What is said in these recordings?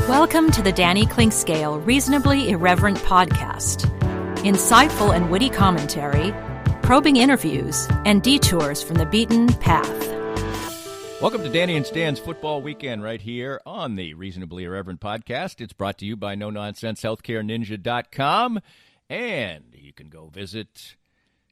Welcome to the Danny Clinkscale Reasonably Irreverent podcast. Insightful and witty commentary, probing interviews, and detours from the beaten path. Welcome to Danny and Stan's Football Weekend right here on the Reasonably Irreverent podcast. It's brought to you by NoNonsenseHealthcareNinja.com, and you can go visit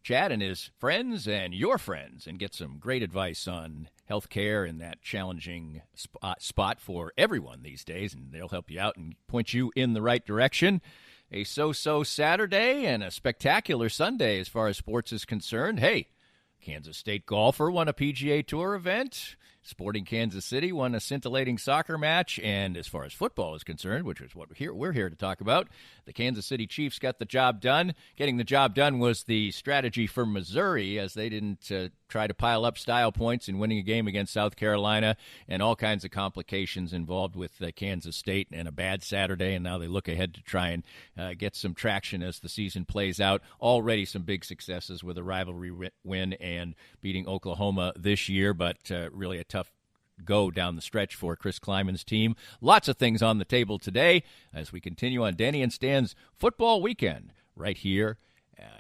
Chad and his friends and your friends and get some great advice on healthcare in that challenging spot for everyone these days, and they'll help you out and point you in the right direction. A so-so Saturday and a spectacular Sunday as far as sports is concerned. Hey, Kansas State golfer won a PGA Tour event. Sporting Kansas City won a scintillating soccer match. And as far as football is concerned, which is what we're here to talk about, the Kansas City Chiefs got the job done. Getting the job done was the strategy for Missouri, as they didn't try to pile up style points in winning a game against South Carolina, and all kinds of complications involved with Kansas State and a bad Saturday. And now they look ahead to try and get some traction as the season plays out. Already some big successes with a rivalry win and beating Oklahoma this year, but really a tough go down the stretch for Chris Kleiman's team. Lots of things on the table today as we continue on Danny and Stan's Football Weekend right here.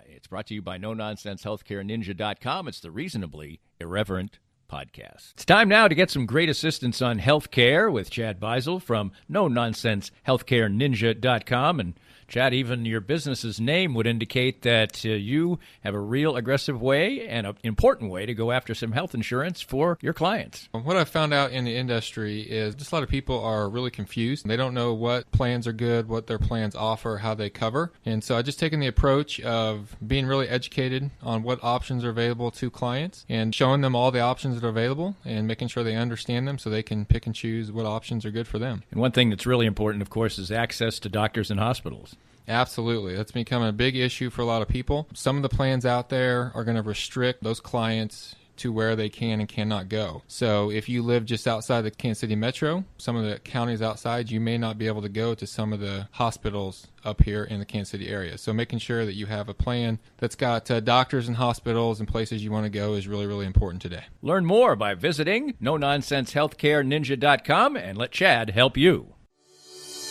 It's brought to you by NoNonsenseHealthcareNinja.com. It's the Reasonably Irreverent podcast. It's time now to get some great assistance on healthcare with Chad Beisel from NoNonsenseHealthcareNinja.com. And Chad, even your business's name would indicate that you have a real aggressive way and an important way to go after some health insurance for your clients. What I've found out in the industry is just a lot of people are really confused. They don't know what plans are good, what their plans offer, how they cover. And so I've just taken the approach of being really educated on what options are available to clients and showing them all the options that are available and making sure they understand them so they can pick and choose what options are good for them. And one thing that's really important, of course, is access to doctors and hospitals. Absolutely. That's becoming a big issue for a lot of people. Some of the plans out there are going to restrict those clients to where they can and cannot go. So if you live just outside the Kansas City metro, some of the counties outside, you may not be able to go to some of the hospitals up here in the Kansas City area. So making sure that you have a plan that's got doctors and hospitals and places you want to go is really, really important today. Learn more by visiting NoNonsenseHealthcareNinja.com and let Chad help you.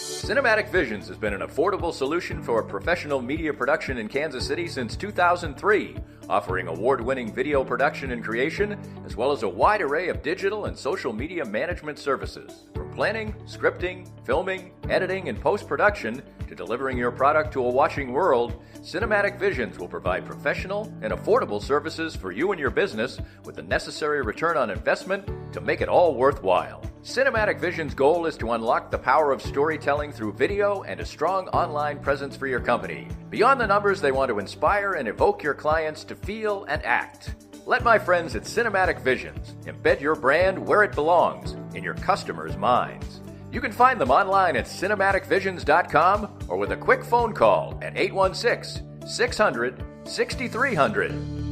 Cinematic Visions has been an affordable solution for professional media production in Kansas City since 2003, offering award-winning video production and creation, as well as a wide array of digital and social media management services. From planning, scripting, filming, editing, and post-production, to delivering your product to a watching world, Cinematic Visions will provide professional and affordable services for you and your business with the necessary return on investment to make it all worthwhile. Cinematic Vision's goal is to unlock the power of storytelling through video and a strong online presence for your company. Beyond the numbers, they want to inspire and evoke your clients to feel and act. Let my friends at Cinematic Visions embed your brand where it belongs, in your customers' minds. You can find them online at cinematicvisions.com or with a quick phone call at 816-600-6300.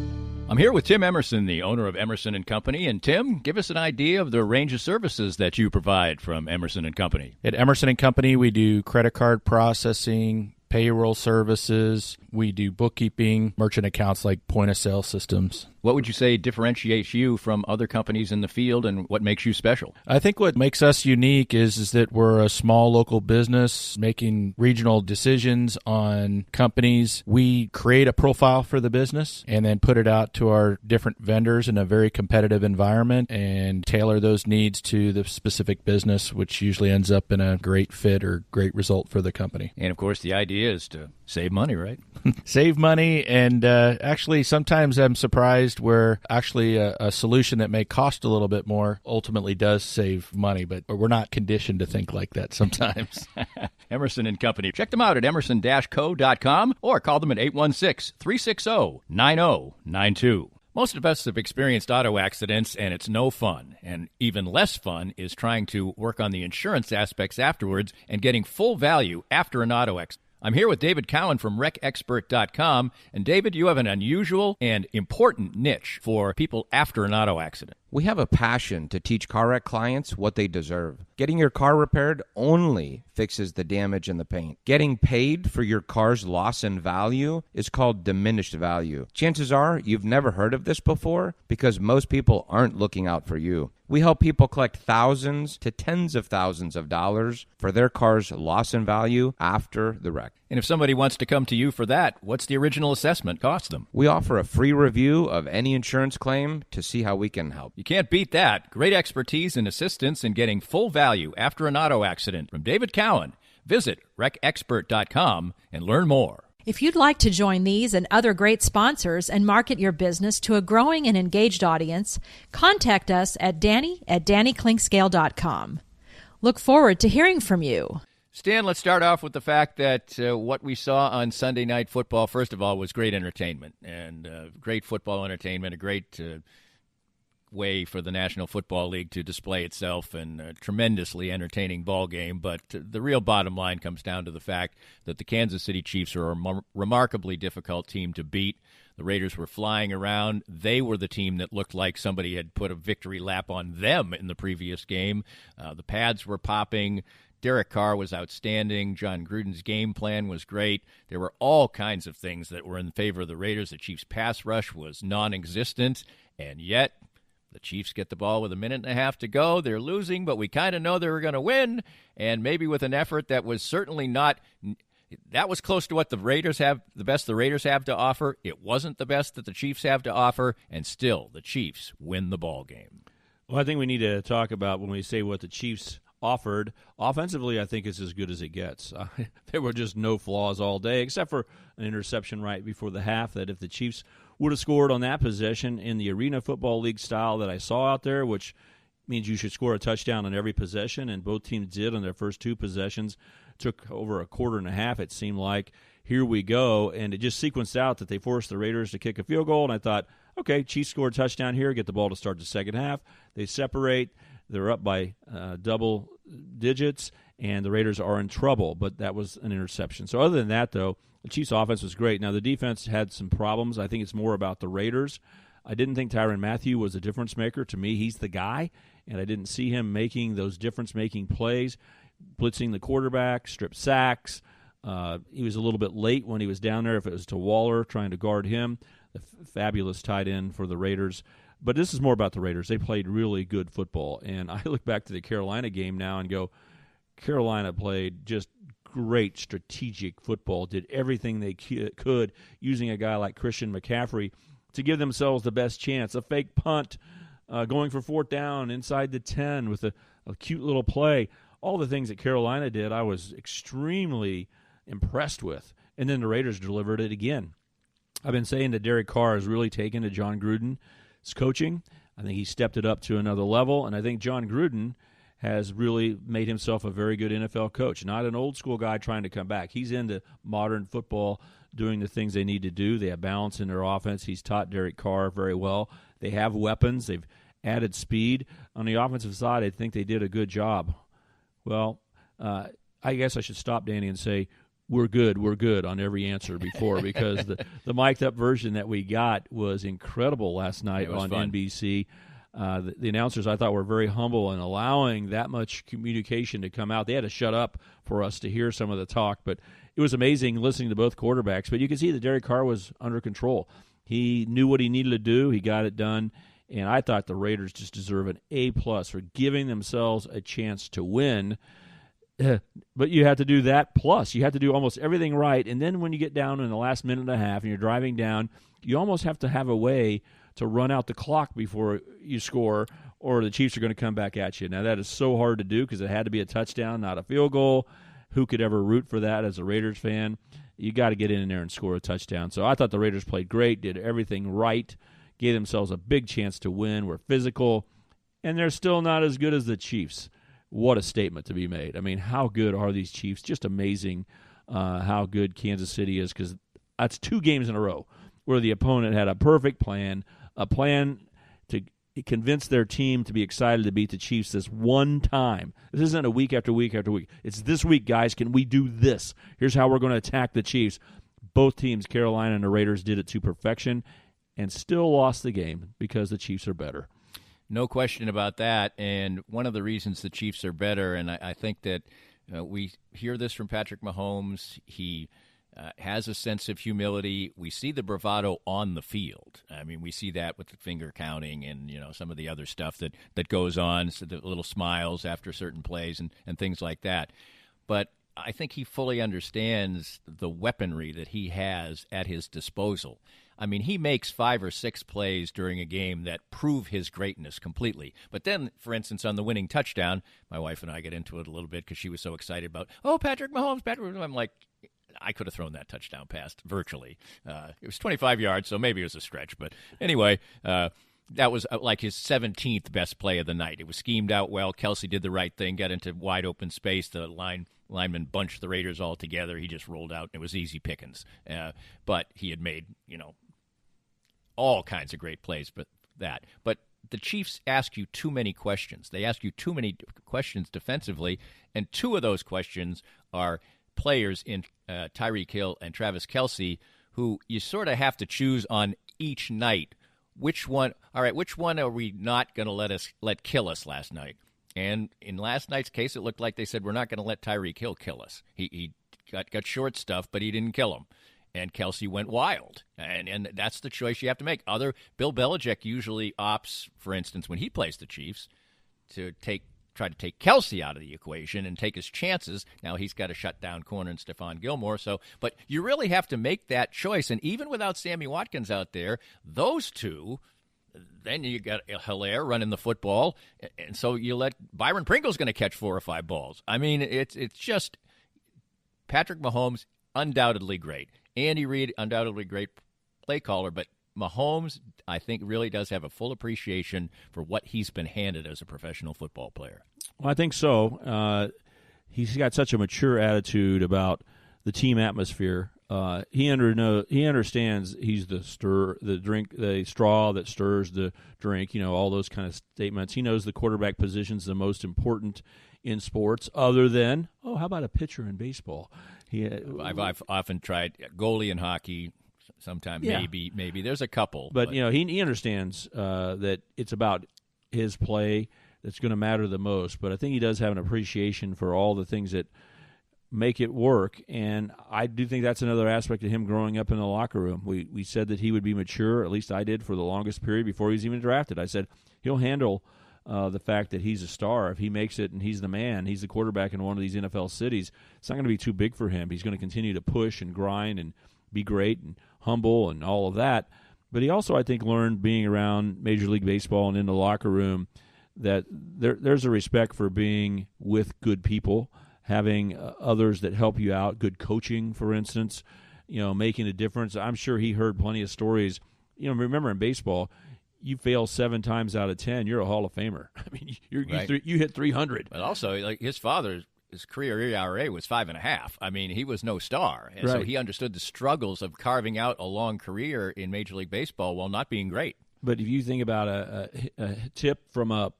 I'm here with Tim Emerson, the owner of Emerson & Company. And Tim, give us an idea of the range of services that you provide from Emerson & Company. At Emerson & Company, we do credit card processing, payroll services. We do bookkeeping, merchant accounts like point-of-sale systems. What would you say differentiates you from other companies in the field, and what makes you special? I think what makes us unique is that we're a small local business making regional decisions on companies. We create a profile for the business and then put it out to our different vendors in a very competitive environment and tailor those needs to the specific business, which usually ends up in a great fit or great result for the company. And, of course, the idea is to save money, right? Save money, and actually sometimes I'm surprised where actually a solution that may cost a little bit more ultimately does save money, but we're not conditioned to think like that sometimes. Emerson & Company. Check them out at emerson-co.com or call them at 816-360-9092. Most of us have experienced auto accidents, and it's no fun. And even less fun is trying to work on the insurance aspects afterwards and getting full value after an auto accident. I'm here with David Cowan from WreckExpert.com. And David, you have an unusual and important niche for people after an auto accident. We have a passion to teach car wreck clients what they deserve. Getting your car repaired only fixes the damage and the paint. Getting paid for your car's loss in value is called diminished value. Chances are you've never heard of this before because most people aren't looking out for you. We help people collect thousands to tens of thousands of dollars for their car's loss in value after the wreck. And if somebody wants to come to you for that, what's the original assessment cost them? We offer a free review of any insurance claim to see how we can help. You can't beat that. Great expertise and assistance in getting full value after an auto accident from David Cowan. Visit recexpert.com and learn more. If you'd like to join these and other great sponsors and market your business to a growing and engaged audience, contact us at Danny@DannyKlinkscale.com. Look forward to hearing from you. Stan, let's start off with the fact that what we saw on Sunday Night Football, first of all, was great entertainment and great football entertainment, a great way for the National Football League to display itself and a tremendously entertaining ball game. But the real bottom line comes down to the fact that the Kansas City Chiefs are a remarkably difficult team to beat. The Raiders were flying around. They were the team that looked like somebody had put a victory lap on them in the previous game. The pads were popping. Derek Carr was outstanding. John Gruden's game plan was great. There were all kinds of things that were in favor of the Raiders. The Chiefs' pass rush was non-existent, and yet the Chiefs get the ball with a minute and a half to go. They're losing, but we kind of know they were going to win, and maybe with an effort that was certainly not – that was close to what the Raiders have, the best the Raiders have to offer. It wasn't the best that the Chiefs have to offer, and still the Chiefs win the ball game. Well, I think we need to talk about when we say what the Chiefs offered. Offensively, I think it's as good as it gets. There were just no flaws all day, except for an interception right before the half that if the Chiefs would have scored on that possession in the Arena Football League style that I saw out there, which means you should score a touchdown on every possession, and both teams did on their first two possessions. Took over a quarter and a half, it seemed like. Here we go, and it just sequenced out that they forced the Raiders to kick a field goal, and I thought, okay, Chiefs scored a touchdown here, get the ball to start the second half. They separate. They're up by double digits, and the Raiders are in trouble, but that was an interception. So other than that, though, the Chiefs' offense was great. Now, the defense had some problems. I think it's more about the Raiders. I didn't think Tyrann Mathieu was a difference maker. To me, he's the guy, and I didn't see him making those difference-making plays, blitzing the quarterback, strip sacks. He was a little bit late when he was down there, if it was to Waller, trying to guard him. The fabulous tight end for the Raiders. But this is more about the Raiders. They played really good football. And I look back to the Carolina game now and go, Carolina played just great strategic football, did everything they could using a guy like Christian McCaffrey to give themselves the best chance. A fake punt, going for fourth down inside the 10 with a cute little play. All the things that Carolina did, I was extremely impressed with. And then the Raiders delivered it again. I've been saying that Derek Carr has really taken to John Gruden's coaching. I think he stepped it up to another level, and I think John Gruden has really made himself a very good NFL coach, not an old-school guy trying to come back. He's into modern football, doing the things they need to do. They have balance in their offense. He's taught Derek Carr very well. They have weapons. They've added speed. On the offensive side, I think they did a good job. Well, I guess I should stop, Danny, and say we're good on every answer before because the mic'd-up version that we got was incredible last night on fun. NBC. The announcers, I thought, were very humble in allowing that much communication to come out. They had to shut up for us to hear some of the talk, but it was amazing listening to both quarterbacks. But you can see that Derek Carr was under control. He knew what he needed to do. He got it done. And I thought the Raiders just deserve an A+ for giving themselves a chance to win. But you have to do that plus. You have to do almost everything right. And then when you get down in the last minute and a half and you're driving down, you almost have to have a way to run out the clock before you score or the Chiefs are going to come back at you. Now, that is so hard to do because it had to be a touchdown, not a field goal. Who could ever root for that as a Raiders fan? You got to get in there and score a touchdown. So I thought the Raiders played great, did everything right, gave themselves a big chance to win, were physical, and they're still not as good as the Chiefs. What a statement to be made. I mean, how good are these Chiefs? Just amazing how good Kansas City is because that's 2 games in a row where the opponent had a perfect plan, a plan to convince their team to be excited to beat the Chiefs this one time. This isn't a week after week after week. It's this week, guys. Can we do this? Here's how we're going to attack the Chiefs. Both teams, Carolina and the Raiders, did it to perfection and still lost the game because the Chiefs are better. No question about that. And one of the reasons the Chiefs are better, and I think that we hear this from Patrick Mahomes, he has a sense of humility. We see the bravado on the field. I mean, we see that with the finger counting and, some of the other stuff that goes on, so the little smiles after certain plays and things like that. But I think he fully understands the weaponry that he has at his disposal. I mean, he makes 5 or 6 plays during a game that prove his greatness completely. But then, for instance, on the winning touchdown, my wife and I get into it a little bit because she was so excited about, Patrick Mahomes. I'm like, I could have thrown that touchdown pass virtually. It was 25 yards, so maybe it was a stretch. But anyway, that was like his 17th best play of the night. It was schemed out well. Kelsey did the right thing, got into wide open space. The lineman bunched the Raiders all together. He just rolled out, and it was easy pickings. But he had made, all kinds of great plays. But the Chiefs ask you too many questions. They ask you too many questions defensively, and 2 of those questions are players in Tyreek Hill and Travis Kelsey, who you sort of have to choose on each night. Which one are we not going to let kill us last night? And in last night's case, it looked like they said, we're not going to let Tyreek Hill kill us. He got short stuff, but he didn't kill him. And Kelsey went wild. And that's the choice you have to make. Bill Belichick usually opts, for instance, when he plays the Chiefs, to try to take Kelsey out of the equation and take his chances. Now he's got a shutdown corner in Stephon Gilmore. But you really have to make that choice. And even without Sammy Watkins out there, those 2, then you got Hilaire running the football. And so you let Byron Pringle's going to catch 4 or 5 balls. I mean, it's just Patrick Mahomes, undoubtedly great. Andy Reid, undoubtedly great play caller, but Mahomes, I think, really does have a full appreciation for what he's been handed as a professional football player. Well, I think so. He's got such a mature attitude about the team atmosphere. He understands he's the straw that stirs the drink. All those kind of statements. He knows the quarterback position's the most important in sports, other than how about a pitcher in baseball? I've often tried goalie in hockey. Sometime, maybe. There's a couple. But he understands that it's about his play that's going to matter the most. But I think he does have an appreciation for all the things that make it work. And I do think that's another aspect of him growing up in the locker room. We said that he would be mature, at least I did, for the longest period before he was even drafted. I said he'll handle the fact that he's a star. If he makes it and he's the man, he's the quarterback in one of these NFL cities, it's not going to be too big for him. He's going to continue to push and grind and be great and humble and all of that. But he also, I think, learned being around Major League Baseball and in the locker room that there's a respect for being with good people, having others that help you out, good coaching, for instance, making a difference. I'm sure he heard plenty of stories. Remember in baseball, you fail 7 times out of 10, you're a Hall of Famer. I mean, you hit 300. But also, like his father's career ERA was 5.5. I mean, he was no star. And so he understood the struggles of carving out a long career in Major League Baseball while not being great. But if you think about a tip from a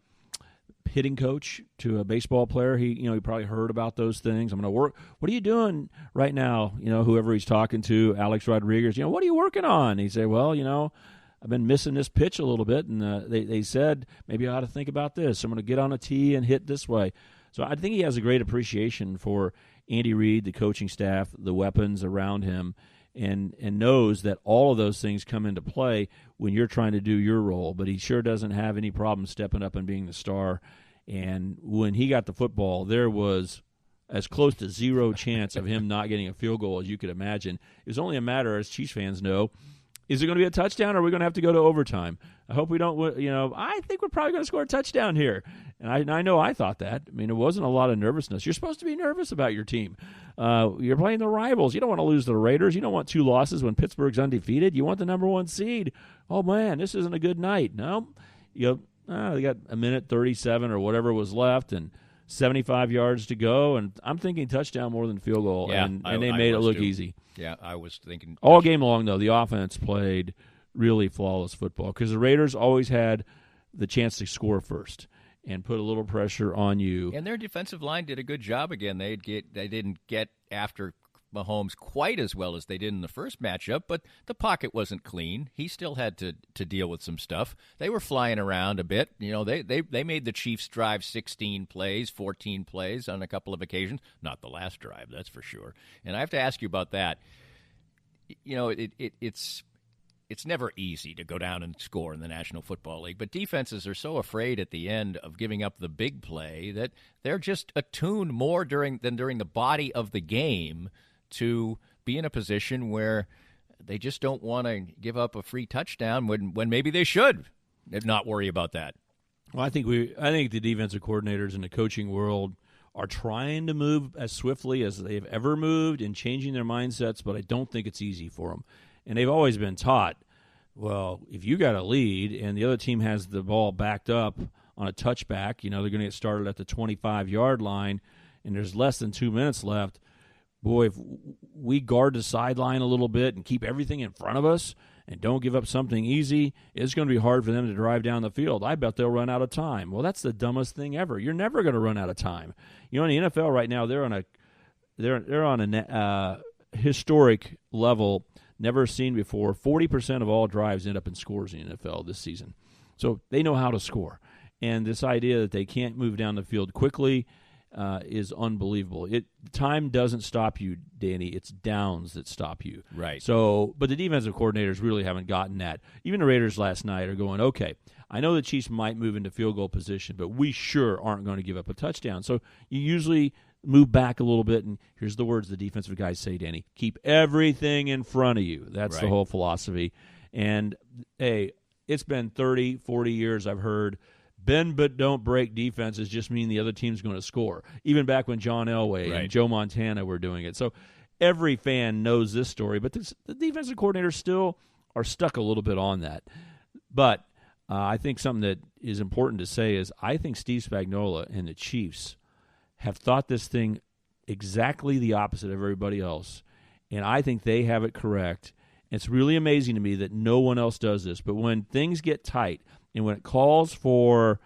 hitting coach to a baseball player, he probably heard about those things. I'm going to work. What are you doing right now? Whoever he's talking to, Alex Rodriguez, what are you working on? He said, well, I've been missing this pitch a little bit, and they said maybe I ought to think about this. I'm going to get on a tee and hit this way. So I think he has a great appreciation for Andy Reid, the coaching staff, the weapons around him, and knows that all of those things come into play when you're trying to do your role. But he sure doesn't have any problem stepping up and being the star. And when he got the football, there was as close to zero chance of him not getting a field goal as you could imagine. It was only a matter, as Chiefs fans know, is it going to be a touchdown or are we going to have to go to overtime? I hope we don't, I think we're probably going to score a touchdown here. And I know I thought that. I mean, it wasn't a lot of nervousness. You're supposed to be nervous about your team. You're playing the rivals. You don't want to lose to the Raiders. You don't want 2 losses when Pittsburgh's undefeated. You want the number 1 seed. Oh, man, this isn't a good night. No, they got a minute 37 or whatever was left and 75 yards to go. And I'm thinking touchdown more than field goal. Yeah, and they made it look easy. Yeah, I was thinking. All game long, though, the offense played really flawless football because the Raiders always had the chance to score first and put a little pressure on you. And their defensive line did a good job again. They didn't get after Mahomes quite as well as they did in the first matchup, but the pocket wasn't clean. He still had to deal with some stuff. They were flying around a bit. They made the Chiefs drive 16 plays, 14 plays on a couple of occasions. Not the last drive, that's for sure. And I have to ask you about that. It's never easy to go down and score in the National Football League, but defenses are so afraid at the end of giving up the big play that they're just attuned more during the body of the game to be in a position where they just don't want to give up a free touchdown when maybe they should not worry about that. Well, I think the defensive coordinators in the coaching world are trying to move as swiftly as they've ever moved in changing their mindsets, but I don't think it's easy for them. And they've always been taught, well, if you got a lead and the other team has the ball backed up on a touchback, they're going to get started at the 25-yard line and there's less than 2 minutes left. Boy, if we guard the sideline a little bit and keep everything in front of us and don't give up something easy, it's going to be hard for them to drive down the field. I bet they'll run out of time. Well, that's the dumbest thing ever. You're never going to run out of time. In the NFL right now, they're on a historic level never seen before. 40% of all drives end up in scores in the NFL this season. So they know how to score. And this idea that they can't move down the field quickly is unbelievable. Time doesn't stop you, Danny. It's downs that stop you. Right. So, but the defensive coordinators really haven't gotten that. Even the Raiders last night are going, okay, I know the Chiefs might move into field goal position, but we sure aren't going to give up a touchdown. So you usually move back a little bit, and here's the words the defensive guys say, Danny, keep everything in front of you. That's the whole philosophy. And, hey, it's been 30, 40 years I've heard bend but don't break defenses just mean the other team's going to score. Even back when John Elway and Joe Montana were doing it. So every fan knows this story, but the defensive coordinators still are stuck a little bit on that. But I think something that is important to say is I think Steve Spagnuolo and the Chiefs have thought this thing exactly the opposite of everybody else, and I think they have it correct. It's really amazing to me that no one else does this, but when things get tight and when it calls for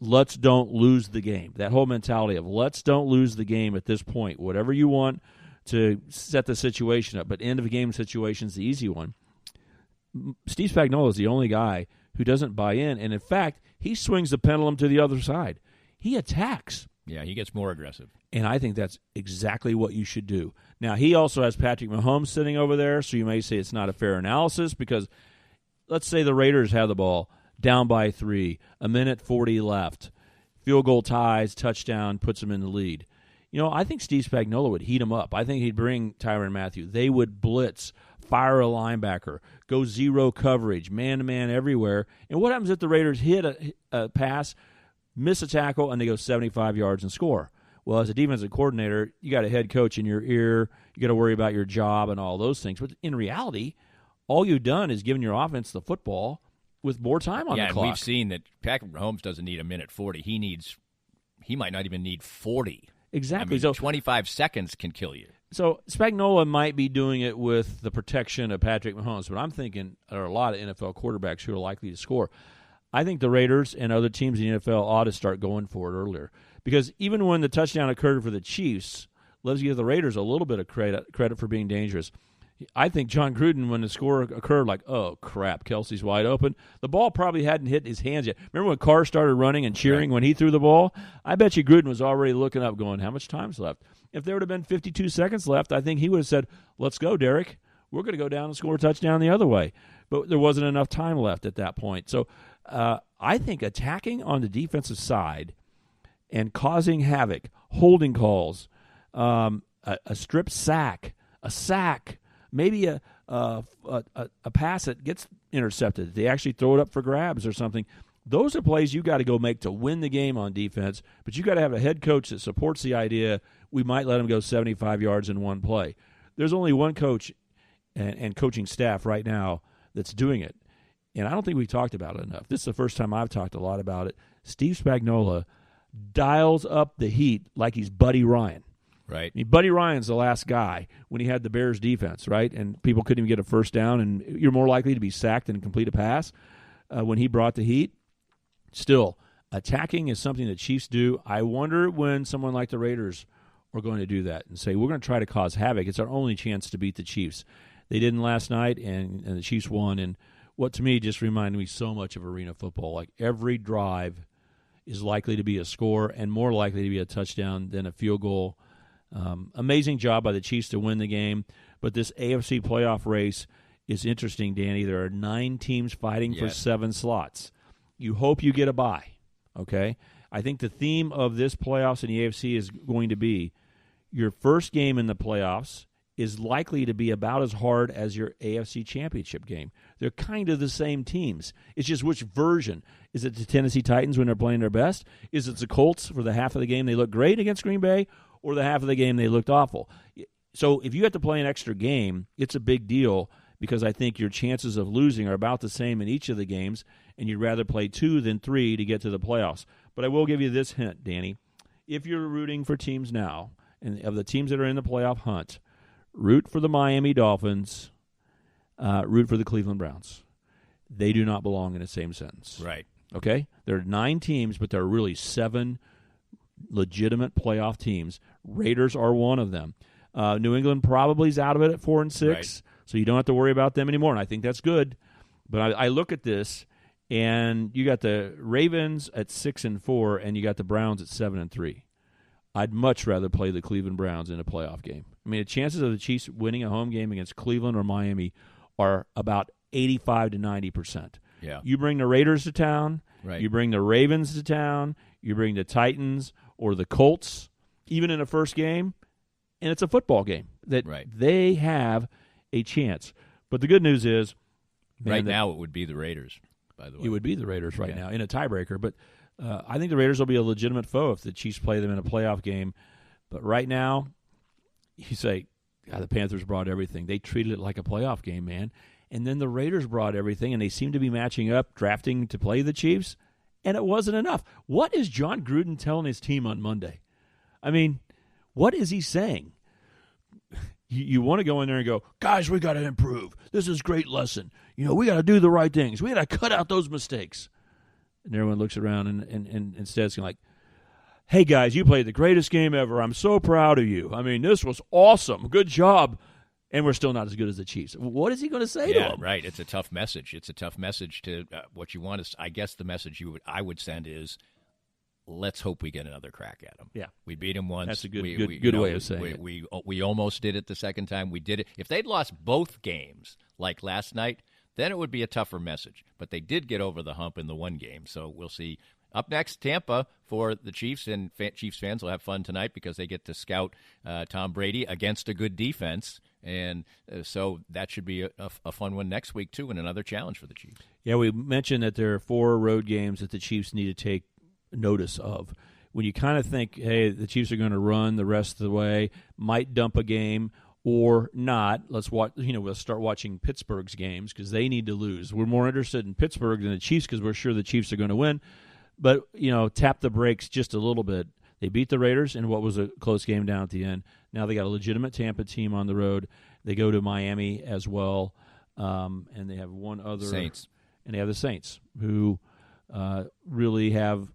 let's don't lose the game, that whole mentality of let's don't lose the game at this point, whatever you want to set the situation up, but end of game situation is the easy one. Steve Spagnuolo is the only guy who doesn't buy in, and in fact, he swings the pendulum to the other side. He attacks. Yeah, he gets more aggressive. And I think that's exactly what you should do. Now, he also has Patrick Mahomes sitting over there, so you may say it's not a fair analysis because let's say the Raiders have the ball down by 3, a minute 40 left, field goal ties, touchdown, puts them in the lead. I think Steve Spagnuolo would heat them up. I think he'd bring Tyrann Mathieu. They would blitz, fire a linebacker, go zero coverage, man-to-man everywhere. And what happens if the Raiders hit a pass, miss a tackle, and they go 75 yards and score? Well, as a defensive coordinator, you got a head coach in your ear. You got to worry about your job and all those things. But in reality, all you've done is given your offense the football with more time on the clock. Yeah, we've seen that Patrick Mahomes doesn't need a minute 40. He might not even need 40. Exactly. So 25 seconds can kill you. So Spagnuolo might be doing it with the protection of Patrick Mahomes, but I'm thinking there are a lot of NFL quarterbacks who are likely to score. I think the Raiders and other teams in the NFL ought to start going for it earlier. Because even when the touchdown occurred for the Chiefs, let's give the Raiders a little bit of credit for being dangerous. I think John Gruden, when the score occurred, like, oh, crap, Kelsey's wide open. The ball probably hadn't hit his hands yet. Remember when Carr started running and cheering when he threw the ball? I bet you Gruden was already looking up going, how much time's left? If there would have been 52 seconds left, I think he would have said, let's go, Derek. We're going to go down and score a touchdown the other way. But there wasn't enough time left at that point. So I think attacking on the defensive side and causing havoc, holding calls, a strip sack, a sack, maybe a pass that gets intercepted. They actually throw it up for grabs or something. Those are plays you got to go make to win the game on defense, but you got to have a head coach that supports the idea we might let him go 75 yards in one play. There's only one coach and coaching staff right now that's doing it, and I don't think we talked about it enough. This is the first time I've talked a lot about it. Steve Spagnuolo dials up the heat like he's Buddy Ryan. Right. I mean, Buddy Ryan's the last guy when he had the Bears defense, right? And people couldn't even get a first down, and you're more likely to be sacked than complete a pass when he brought the heat. Still, attacking is something that Chiefs do. I wonder when someone like the Raiders are going to do that and say, we're going to try to cause havoc. It's our only chance to beat the Chiefs. They didn't last night, and the Chiefs won. And what to me just reminded me so much of arena football. Like every drive is likely to be a score and more likely to be a touchdown than a field goal. Amazing job by the Chiefs to win the game. But this AFC playoff race is interesting, Danny. There are 9 teams fighting for 7 slots. You hope you get a bye, okay? I think the theme of this playoffs in the AFC is going to be your first game in the playoffs is likely to be about as hard as your AFC championship game. They're kind of the same teams. It's just which version. Is it the Tennessee Titans when they're playing their best? Is it the Colts for the half of the game they look great against Green Bay, or the half of the game they looked awful? So if you have to play an extra game, it's a big deal because I think your chances of losing are about the same in each of the games, and you'd rather play 2 than 3 to get to the playoffs. But I will give you this hint, Danny. If you're rooting for teams now, and of the teams that are in the playoff hunt, root for the Miami Dolphins, root for the Cleveland Browns. They do not belong in the same sentence. Right. Okay? There are 9 teams, but there are really 7 legitimate playoff teams. Raiders are one of them. New England probably is out of it at 4-6, right. So you don't have to worry about them anymore, and I think that's good. But I look at this, and you got the Ravens at 6-4, and you got the Browns at 7-3. I'd much rather play the Cleveland Browns in a playoff game. I mean, the chances of the Chiefs winning a home game against Cleveland or Miami are about 85 to 90%. Yeah. You bring the Raiders to town, right. You bring the Ravens to town, you bring the Titans or the Colts, even in the first game, and it's a football game that right. They have a chance. But the good news is, now it would be the Raiders, by the way. It would be the Raiders right now in a tiebreaker, but I think the Raiders will be a legitimate foe if the Chiefs play them in a playoff game. But right now, you say, God, the Panthers brought everything. They treated it like a playoff game, man. And then the Raiders brought everything, and they seem to be matching up, drafting to play the Chiefs, and it wasn't enough. What is John Gruden telling his team on Monday? I mean, what is he saying? You want to go in there and go, guys, we got to improve. This is a great lesson. We got to do the right things. We got to cut out those mistakes. And everyone looks around and instead it's like, hey, guys, you played the greatest game ever. I'm so proud of you. I mean, this was awesome. Good job. And we're still not as good as the Chiefs. What is he going to say to them? Right. It's a tough message. It's a tough message to what you want. I guess the message I would send is, let's hope we get another crack at them. Yeah. We beat them once. That's a good way of saying it. We almost did it the second time. We did it. If they'd lost both games like last night, then it would be a tougher message. But they did get over the hump in the one game, so we'll see. Up next, Tampa for the Chiefs, and Chiefs fans will have fun tonight because they get to scout Tom Brady against a good defense, and so that should be a fun one next week, too, and another challenge for the Chiefs. Yeah, we mentioned that there are 4 road games that the Chiefs need to take notice of. When you kind of think, hey, the Chiefs are going to run the rest of the way, might dump a game, or not. Let's watch. We'll start watching Pittsburgh's games because they need to lose. We're more interested in Pittsburgh than the Chiefs because we're sure the Chiefs are going to win. But tap the brakes just a little bit. They beat the Raiders in what was a close game down at the end. Now they got a legitimate Tampa team on the road. They go to Miami as well, and they have one other Saints, and they have the Saints who really have.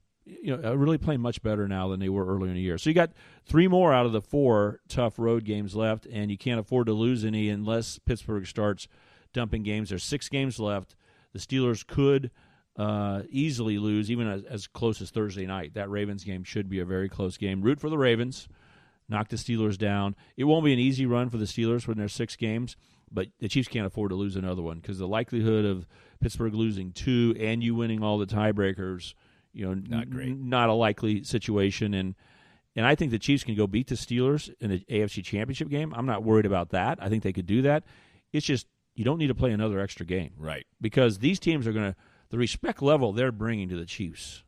Really playing much better now than they were earlier in the year. So you got 3 more out of the 4 tough road games left, and you can't afford to lose any unless Pittsburgh starts dumping games. There's 6 games left. The Steelers could easily lose, even as close as Thursday night. That Ravens game should be a very close game. Root for the Ravens. Knock the Steelers down. It won't be an easy run for the Steelers when there's 6 games, but the Chiefs can't afford to lose another one because the likelihood of Pittsburgh losing 2 and you winning all the tiebreakers – not great. Not a likely situation, and I think the Chiefs can go beat the Steelers in the AFC Championship game. I'm not worried about that. I think they could do that. It's just you don't need to play another extra game, right? Because these teams are going to the respect level they're bringing to the Chiefs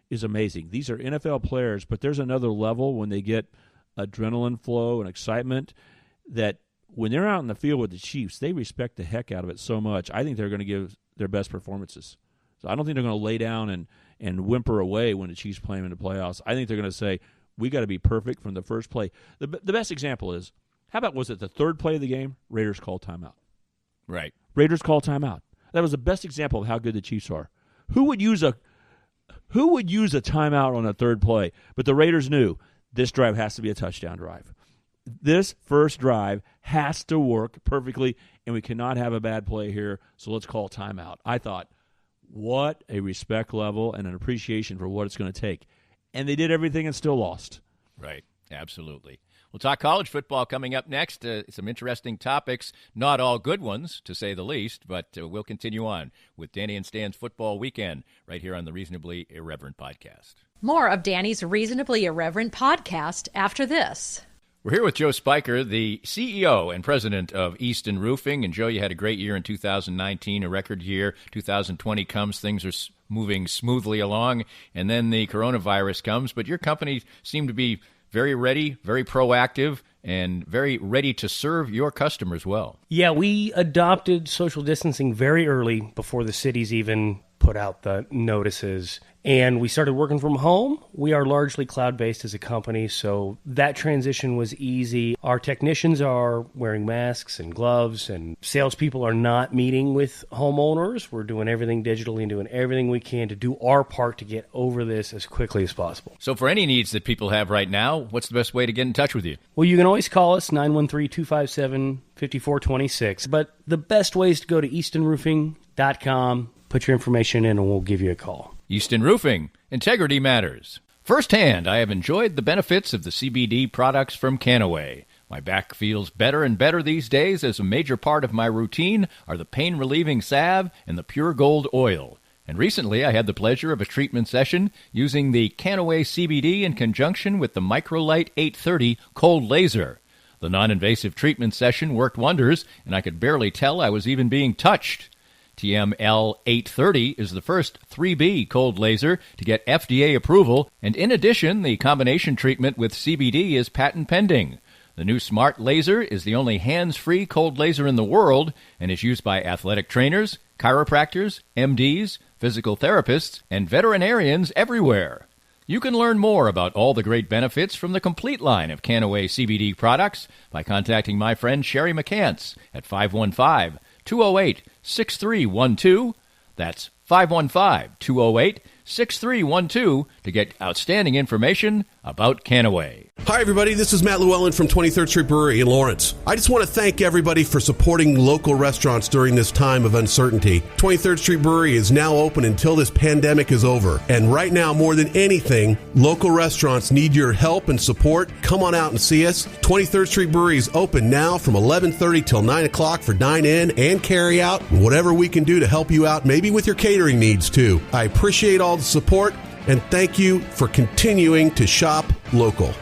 is amazing. These are NFL players, but there's another level when they get adrenaline flow and excitement that when they're out in the field with the Chiefs, they respect the heck out of it so much. I think they're going to give their best performances. So I don't think they're going to lay down and whimper away when the Chiefs play them in the playoffs. I think they're going to say, we got to be perfect from the first play. The best example is, how about was it the 3rd play of the game? Raiders call timeout. Right. Raiders call timeout. That was the best example of how good the Chiefs are. Who would use a timeout on a 3rd play? But the Raiders knew this drive has to be a touchdown drive. This first drive has to work perfectly, and we cannot have a bad play here, so let's call timeout. I thought, what a respect level and an appreciation for what it's going to take. And they did everything and still lost. Right, absolutely. We'll talk college football coming up next. Some interesting topics, not all good ones, to say the least, but we'll continue on with Danny and Stan's Football Weekend right here on the Reasonably Irreverent Podcast. More of Danny's Reasonably Irreverent Podcast after this. We're here with Joe Spiker, the CEO and president of Easton Roofing. And, Joe, you had a great year in 2019, a record year. 2020 comes, things are moving smoothly along, and then the coronavirus comes. But your company seemed to be very ready, very proactive, and very ready to serve your customers well. Yeah, we adopted social distancing very early before the cities even put out the notices. And we started working from home. We are largely cloud-based as a company, so that transition was easy. Our technicians are wearing masks and gloves, and salespeople are not meeting with homeowners. We're doing everything digitally and doing everything we can to do our part to get over this as quickly as possible. So for any needs that people have right now, what's the best way to get in touch with you? Well, you can always call us, 913-257-5426. But the best way is to go to eastonroofing.com, put your information in, and we'll give you a call. Easton Roofing. Integrity matters. Firsthand, I have enjoyed the benefits of the CBD products from Canaway. My back feels better and better these days, as a major part of my routine are the pain-relieving salve and the pure gold oil. And recently I had the pleasure of a treatment session using the Canaway CBD in conjunction with the Microlight 830 cold laser. The non-invasive treatment session worked wonders, and I could barely tell I was even being touched. TML 830 is the first 3B cold laser to get FDA approval, and in addition, the combination treatment with CBD is patent pending. The new smart laser is the only hands-free cold laser in the world and is used by athletic trainers, chiropractors, MDs, physical therapists, and veterinarians everywhere. You can learn more about all the great benefits from the complete line of Canaway CBD products by contacting my friend Sherry McCants at 515-208-6312. That's 515-208-6312 to get outstanding information about Canaway. Hi, everybody. This is Matt Llewellyn from 23rd Street Brewery in Lawrence. I just want to thank everybody for supporting local restaurants during this time of uncertainty. 23rd Street Brewery is now open until this pandemic is over. And right now, more than anything, local restaurants need your help and support. Come on out and see us. 23rd Street Brewery is open now from 11:30 till 9 o'clock for dine-in and carry-out. Whatever we can do to help you out, maybe with your catering needs, too. I appreciate all the support, and thank you for continuing to shop local.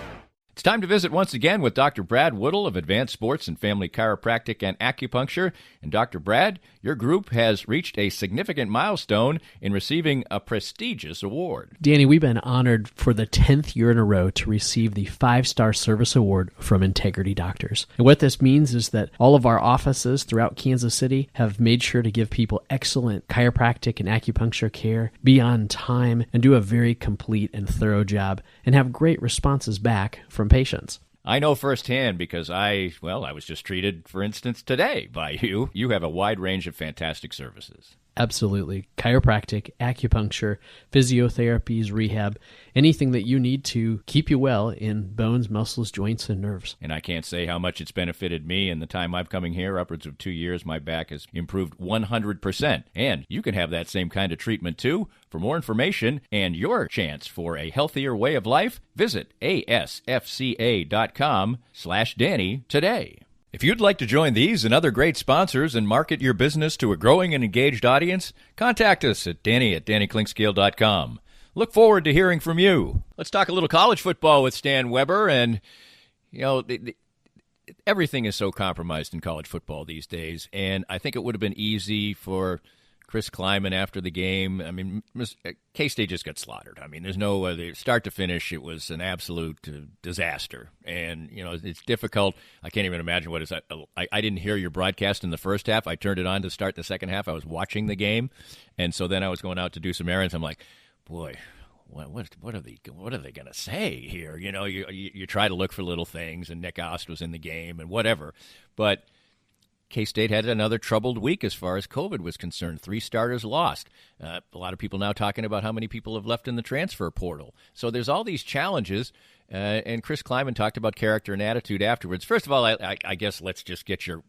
It's time to visit once again with Dr. Brad Woodle of Advanced Sports and Family Chiropractic and Acupuncture. And Dr. Brad, your group has reached a significant milestone in receiving a prestigious award. Danny, we've been honored for the 10th year in a row to receive the 5-Star Service Award from Integrity Doctors. And what this means is that all of our offices throughout Kansas City have made sure to give people excellent chiropractic and acupuncture care, be on time, and do a very complete and thorough job, and have great responses back from patients. I know firsthand because I was just treated, for instance, today by you. You have a wide range of fantastic services. Absolutely. Chiropractic, acupuncture, physiotherapies, rehab, anything that you need to keep you well in bones, muscles, joints, and nerves. And I can't say how much it's benefited me in the time I've coming here, upwards of 2 years. My back has improved 100%. And you can have that same kind of treatment too. For more information and your chance for a healthier way of life, visit asfca.com/Danny today. If you'd like to join these and other great sponsors and market your business to a growing and engaged audience, contact us at Danny@DannyKlinkscale.com. Look forward to hearing from you. Let's talk a little college football with Stan Weber. And, everything is so compromised in college football these days. And I think it would have been easy for Chris Kleiman after the game. I mean, K-State just got slaughtered. I mean, there's no start to finish. It was an absolute disaster. And, it's difficult. I can't even imagine what it's like. I didn't hear your broadcast in the first half. I turned it on to start the second half. I was watching the game. And so then I was going out to do some errands. I'm like, boy, what are they going to say here? You try to look for little things, and Nick Ost was in the game and whatever. But K-State had another troubled week as far as COVID was concerned. 3 starters lost. A lot of people now talking about how many people have left in the transfer portal. So there's all these challenges, And Chris Kleiman talked about character and attitude afterwards. First of all, I guess let's just get your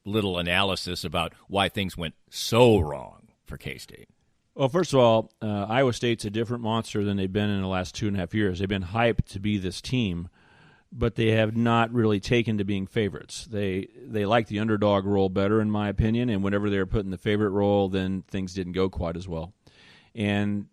little analysis about why things went so wrong for K-State. Well, first of all, Iowa State's a different monster than they've been in the last 2.5 years. They've been hyped to be this team, but they have not really taken to being favorites. They like the underdog role better, in my opinion, and whenever they were put in the favorite role, then things didn't go quite as well. And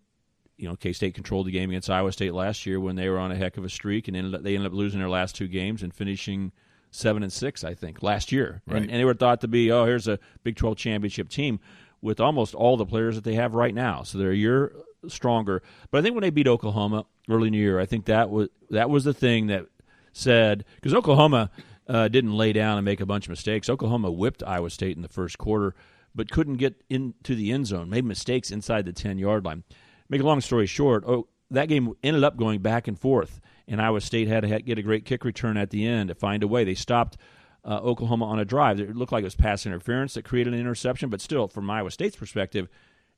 K-State controlled the game against Iowa State last year when they were on a heck of a streak, and they ended up losing their last 2 games and finishing 7-6, I think, last year. Right. And they were thought to be, here's a Big 12 championship team with almost all the players that they have right now. So they're a year stronger. But I think when they beat Oklahoma early in the year, I think that was the thing that said, because Oklahoma didn't lay down and make a bunch of mistakes. Oklahoma whipped Iowa State in the first quarter, but couldn't get into the end zone, made mistakes inside the 10-yard line. Make a long story short, that game ended up going back and forth, and Iowa State had to get a great kick return at the end to find a way. They stopped Oklahoma on a drive. It looked like it was pass interference that created an interception, but still, from Iowa State's perspective,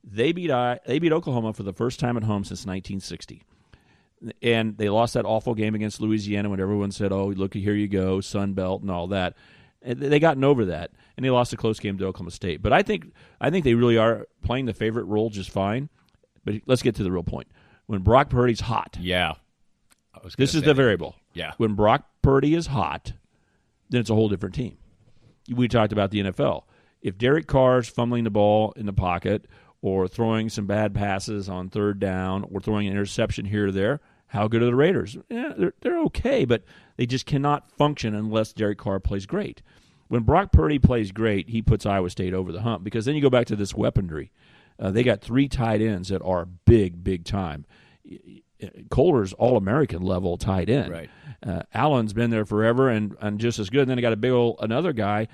they beat Oklahoma for the first time at home since 1960. And they lost that awful game against Louisiana when everyone said, look, here you go, Sun Belt and all that. And they gotten over that, and they lost a close game to Oklahoma State. But I think they really are playing the favorite role just fine. But let's get to the real point. When Brock Purdy's hot. Yeah. This is the variable. Yeah. When Brock Purdy is hot, then it's a whole different team. We talked about the NFL. If Derek Carr's fumbling the ball in the pocket or throwing some bad passes on third down or throwing an interception here or there, how good are the Raiders? Yeah, they're okay, but they just cannot function unless Derek Carr plays great. When Brock Purdy plays great, he puts Iowa State over the hump, because then you go back to this weaponry. They got 3 tight ends that are big, big time. Kohler's All-American level tight end. Right. Allen's been there forever and just as good. And then they got another guy,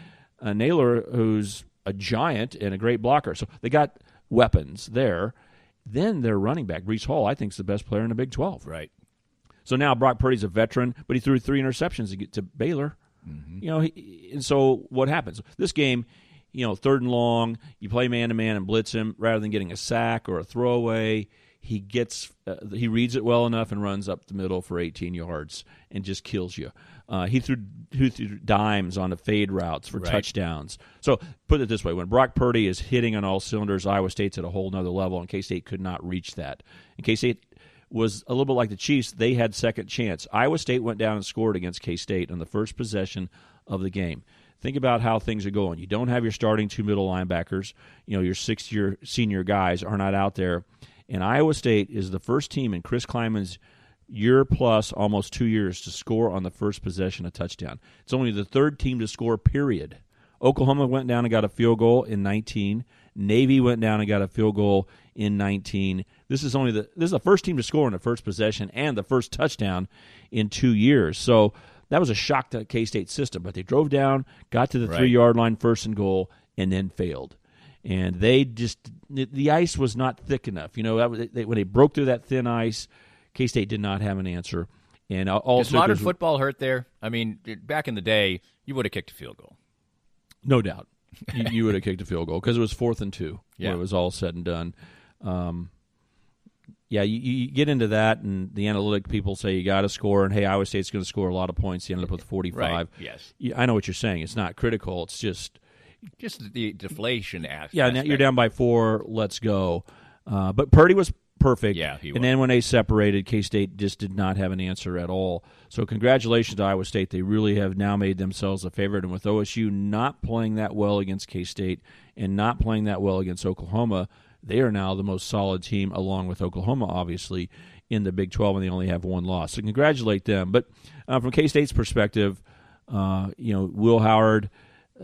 Naylor, who's a giant and a great blocker. So they got weapons there. Then their running back, Breece Hall, I think is the best player in the Big 12. Right. So now Brock Purdy's a veteran, but he threw 3 interceptions to get to Baylor. Mm-hmm. And so what happens? This game, 3rd and long, you play man-to-man and blitz him rather than getting a sack or a throwaway. He reads it well enough and runs up the middle for 18 yards and just kills you. He threw dimes on the fade routes for touchdowns. So put it this way, when Brock Purdy is hitting on all cylinders, Iowa State's at a whole nother level, and K-State could not reach that. And K-State was a little bit like the Chiefs. They had second chance. Iowa State went down and scored against K-State on the first possession of the game. Think about how things are going. You don't have your starting 2 middle linebackers. Your 6th-year senior guys are not out there. And Iowa State is the first team in Chris Kleiman's year plus almost 2 years to score on the first possession a touchdown. It's only the 3rd team to score, period. Oklahoma went down and got a field goal in 19. Navy went down and got a field goal in 19. This is the first team to score on the first possession and the first touchdown in 2 years. So that was a shock to K-State's system. But they drove down, got to the 3-yard line, 1st and goal, and then failed. And the ice was not thick enough. When they broke through that thin ice, K-State did not have an answer. And does modern football hurt there? I mean, back in the day, you would have kicked a field goal. No doubt. you would have kicked a field goal because it was 4th and 2 when it was all said and done. You get into that, and the analytic people say you got to score, and, hey, Iowa State's going to score a lot of points. You end up with 45. Right. Yes. I know what you're saying. It's not critical. It's just the deflation aspect. Yeah, now you're down by 4. Let's go. But Purdy was perfect. Yeah, he was. And then when they separated, K-State just did not have an answer at all. So congratulations to Iowa State. They really have now made themselves a favorite. And with OSU not playing that well against K-State and not playing that well against Oklahoma, they are now the most solid team, along with Oklahoma, obviously, in the Big 12, and they only have 1 loss. So congratulate them. But from K-State's perspective, Will Howard,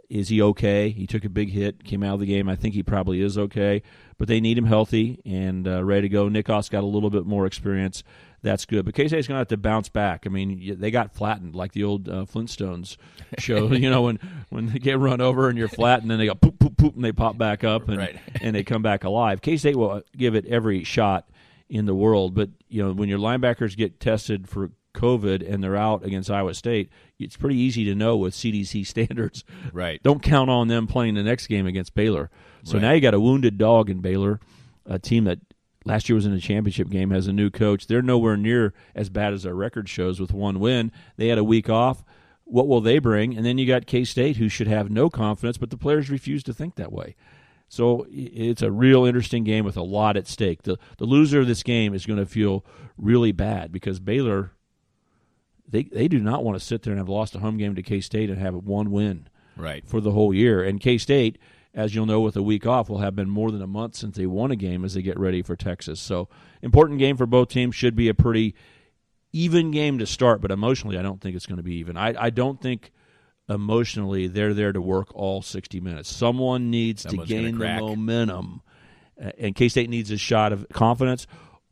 is he okay? He took a big hit, came out of the game. I think he probably is okay. But they need him healthy and ready to go. Nickos got a little bit more experience. That's good. But K-State's going to have to bounce back. I mean, they got flattened like the old Flintstones show, when they get run over and you're flat, and then they go poop, poop, poop, and they pop back up and they come back alive. K-State will give it every shot in the world. But, when your linebackers get tested for COVID and they're out against Iowa State, it's pretty easy to know with CDC standards. Right. Don't count on them playing the next game against Baylor. So now you got a wounded dog in Baylor, a team that last year was in a championship game, has a new coach. They're nowhere near as bad as their record shows with one win. They had a week off. What will they bring? And then you got K-State, who should have no confidence, but the players refuse to think that way. So it's a real interesting game with a lot at stake. The loser of this game is going to feel really bad because Baylor, they do not want to sit there and have lost a home game to K-State and have one win for the whole year. And K-State, as you'll know with a week off, will have been more than a month since they won a game as they get ready for Texas. So important game for both teams. Should be a pretty even game to start, but emotionally I don't think it's going to be even. I don't think emotionally they're there to work all 60 minutes. Someone needs to gain the momentum, and K-State needs a shot of confidence.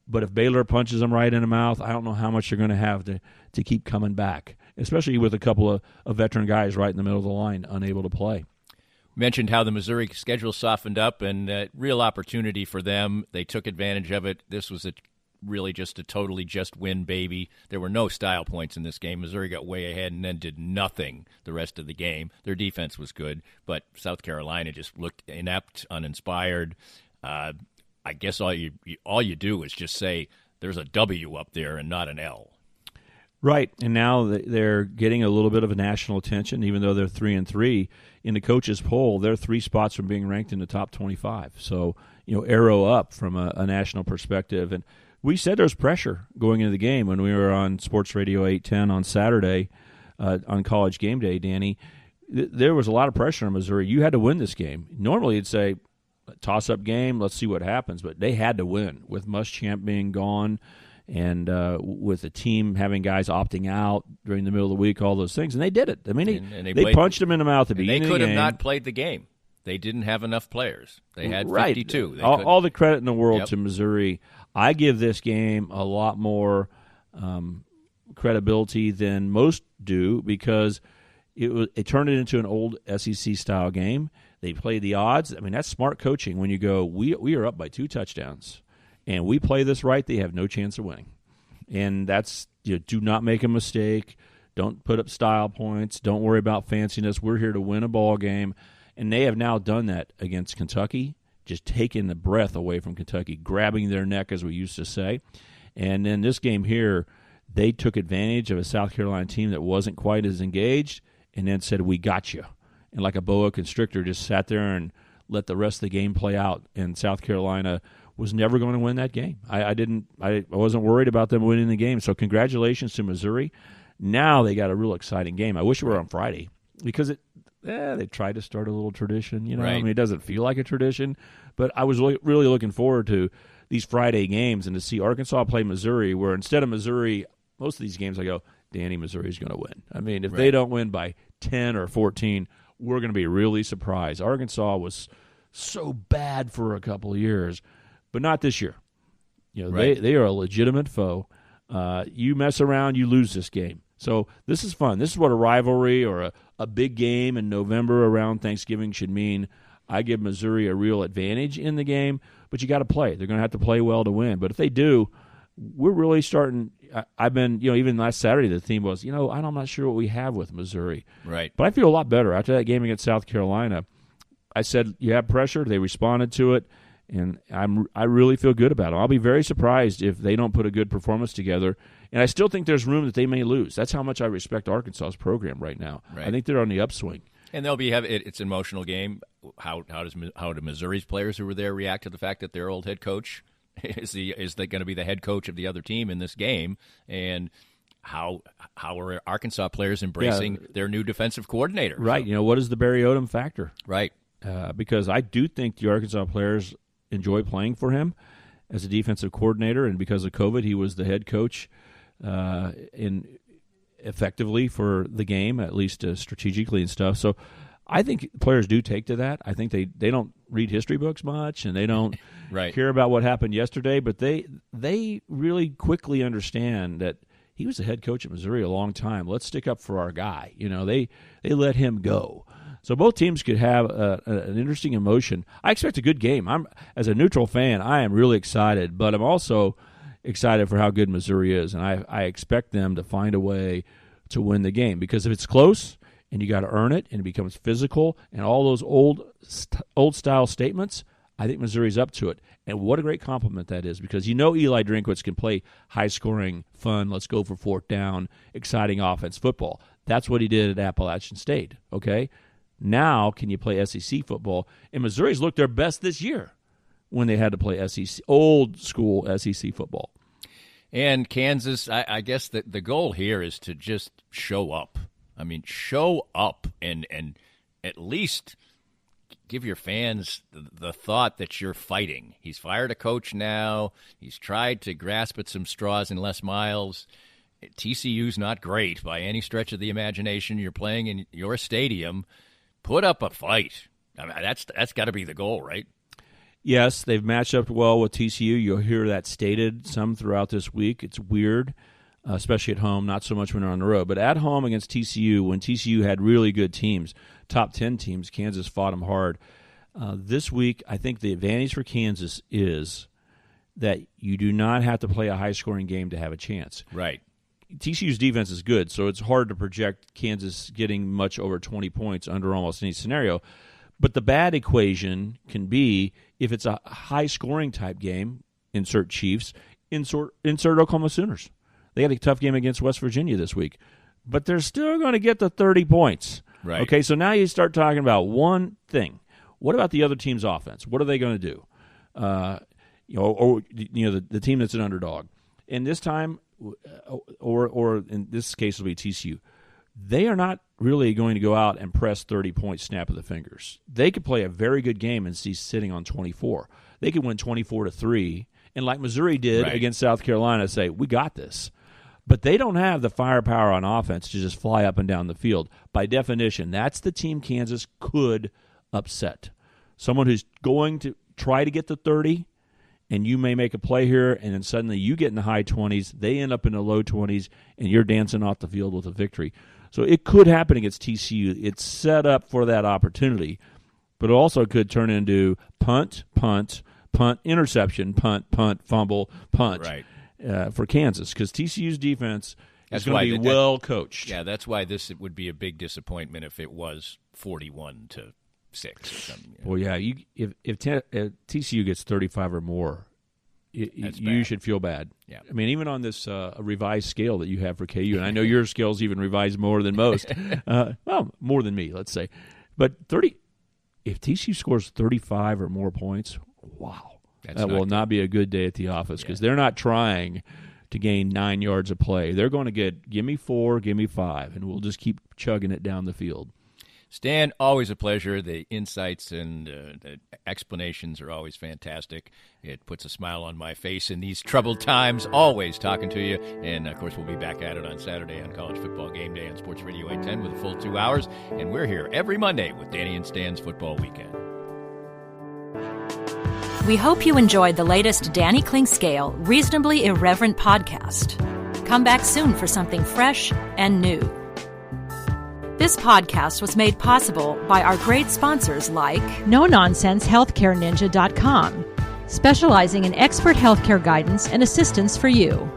But if Baylor punches them right in the mouth, I don't know how much they're going to have to keep coming back, especially with a couple of veteran guys right in the middle of the line unable to play. Mentioned how the Missouri schedule softened up, and real opportunity for them. They took advantage of it. This was really just a totally just win baby. There were no style points in this game. Missouri got way ahead and then did nothing the rest of the game. Their defense was good, but South Carolina just looked inept, uninspired. I guess all you do is just say there's a W up there and not an L. Right, and now they're getting a little bit of a national attention, even though they're 3-3 in the coaches' poll. They're 3 spots from being ranked in the top 25. So arrow up from a national perspective. And we said there's pressure going into the game when we were on Sports Radio 810 on Saturday on College Game Day, Danny. There was a lot of pressure on Missouri. You had to win this game. Normally you'd say, toss-up game, let's see what happens. But they had to win with Muschamp being gone and with the team having guys opting out during the middle of the week, all those things. And they did it. I mean, they punched them in the mouth at the beginning of the game. They could have not played the game. They didn't have enough players. They had 52. All the credit in the world to Missouri. I give this game a lot more credibility than most do because it turned it into an old SEC-style game. They played the odds. I mean, that's smart coaching when you go, we are up by 2 touchdowns, and we play this right, they have no chance of winning. And that's, do not make a mistake. Don't put up style points. Don't worry about fanciness. We're here to win a ball game. And they have now done that against Kentucky, just taking the breath away from Kentucky, grabbing their neck, as we used to say. And then this game here, they took advantage of a South Carolina team that wasn't quite as engaged and then said, we got you. And like a boa constrictor, just sat there and let the rest of the game play out. And South Carolina was never going to win that game. I wasn't worried about them winning the game. So congratulations to Missouri. Now they got a real exciting game. I wish it were on Friday because they tried to start a little tradition. Right. I mean, it doesn't feel like a tradition, but I was really looking forward to these Friday games and to see Arkansas play Missouri, where instead of Missouri, most of these games I go, Danny, Missouri's going to win. I mean, if they don't win by 10 or 14, we're going to be really surprised. Arkansas was so bad for a couple of years, but not this year. They are a legitimate foe. You mess around, you lose this game. So this is fun. This is what a rivalry or a big game in November around Thanksgiving should mean. I give Missouri a real advantage in the game, but you got to play. They're going to have to play well to win. But if they do, we're really starting. I've been, even last Saturday, the theme was, I'm not sure what we have with Missouri. Right. But I feel a lot better after that game against South Carolina. I said, you have pressure. They responded to it, and I really feel good about them. I'll be very surprised if they don't put a good performance together. And I still think there's room that they may lose. That's how much I respect Arkansas's program right now. Right. I think they're on the upswing. And it's an emotional game. How do Missouri's players who were there react to the fact that their old head coach is they going to be the head coach of the other team in this game? And how are Arkansas players embracing their new defensive coordinator? Right. What is the Barry Odom factor? Right. Because I do think the Arkansas players enjoy playing for him as a defensive coordinator, and because of COVID, he was the head coach effectively for the game, at least strategically and stuff. So I think players do take to that. I think they don't read history books much, and they don't care about what happened yesterday, but they really quickly understand that he was the head coach at Missouri a long time. Let's stick up for our guy. They let him go. So both teams could have an interesting emotion. I expect a good game. As a neutral fan, I am really excited, but I'm also excited for how good Missouri is, and I expect them to find a way to win the game, because if it's close and you got to earn it and it becomes physical and all those old style statements, I think Missouri's up to it. And what a great compliment that is, because Eli Drinkwitz can play high-scoring, fun, let's go for fourth down, exciting offense football. That's what he did at Appalachian State, okay? Now can you play SEC football? And Missouri's looked their best this year when they had to play SEC, old-school SEC football. And Kansas, I guess the goal here is to just show up. I mean, show up and at least give your fans the thought that you're fighting. He's fired a coach now. He's tried to grasp at some straws in Les Miles. TCU's not great by any stretch of the imagination. You're playing in your stadium. Put up a fight. I mean, that's got to be the goal, right? Yes, they've matched up well with TCU. You'll hear that stated some throughout this week. It's weird, especially at home, not so much when they're on the road. But at home against TCU, when TCU had really good teams, top 10 teams, Kansas fought them hard. This week, I think the advantage for Kansas is that you do not have to play a high-scoring game to have a chance. Right. TCU's defense is good, so it's hard to project Kansas getting much over 20 points under almost any scenario. But the bad equation can be if it's a high-scoring type game, insert Chiefs, insert Oklahoma Sooners. They had a tough game against West Virginia this week, but they're still going to get the 30 points. Right. Okay, so now you start talking about one thing. What about the other team's offense? What are they going to do? The team that's an underdog. And this time, or in this case, it'll be TCU. They are not really going to go out and press 30 points, snap of the fingers. They could play a very good game and see sitting on 24. They could win 24-3, and like Missouri did against South Carolina, say, we got this. But they don't have the firepower on offense to just fly up and down the field. By definition, that's the team Kansas could upset. Someone who's going to try to get to 30, and you may make a play here, and then suddenly you get in the high 20s, they end up in the low 20s, and you're dancing off the field with a victory. So it could happen against TCU. It's set up for that opportunity, but it also could turn into punt, interception, punt, fumble, punt for Kansas, because TCU's defense is going to be well coached. Yeah, that's why this would be a big disappointment if it was 41-6 or something. Well, yeah, if TCU gets 35 or more, you should feel bad. Yeah. I mean, even on this revised scale that you have for KU, and I know your scale's even revised more than most. Well, more than me, let's say. But if TCU scores 35 or more points, wow. That will not be a good day at the office, because they're not trying to gain 9 yards of play. They're going to give me 4, give me 5, and we'll just keep chugging it down the field. Stan, always a pleasure. The insights and the explanations are always fantastic. It puts a smile on my face in these troubled times, always talking to you. And, of course, we'll be back at it on Saturday on College Football Game Day on Sports Radio 810 with a full 2 hours. And we're here every Monday with Danny and Stan's Football Weekend. We hope you enjoyed the latest Danny Klingscale Reasonably Irreverent podcast. Come back soon for something fresh and new. This podcast was made possible by our great sponsors like NoNonsenseHealthcareNinja.com, specializing in expert healthcare guidance and assistance for you.